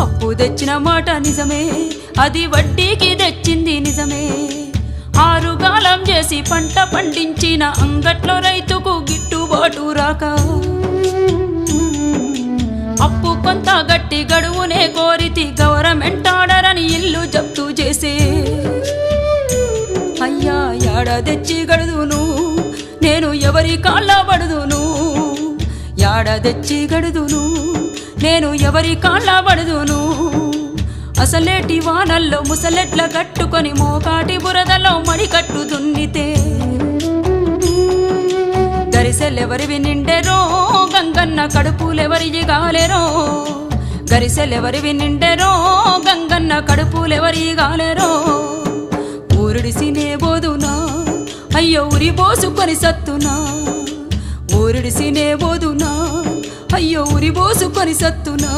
అప్పు తెచ్చిన మాట నిజమే, అది వడ్డీకి తెచ్చింది నిజమే. ఆరుగాలం చేసి పంట పండించిన అంగట్లో రైతుకు గిట్టుబాటు రాక అప్పు కొంత గట్టి గడువునే కోరితి, గవర్నమెంట్ ఆర్డర్ అని ఇల్లు జప్తు చేసే. అయ్యా యాడ తెచ్చి గడుదును నేను, ఎవరి కాళ్ళ పడుదును? యాడ తెచ్చి గడుదును నేను, ఎవరి కాళ్ళ పడుదును? అసలేటి వానల్లో ముసలెట్ల కట్టుకొని మోకాటి బురదలో మడికట్టు దున్నితే గరిసెలెవరివి నిండెరో, గంగన్న కడుపులెవరివి గాలెరో. గరిసెలెవరివి నిండెరో, గంగన్న కడుపులెవరి గాలెరో. ఊరుడిసినే బోదునా, అయ్యో ఉరి పోసుకొని సత్తునా. ఊరుడిసినే బోదునా, అయ్యో ఉరి పోసుకొని సత్తునా.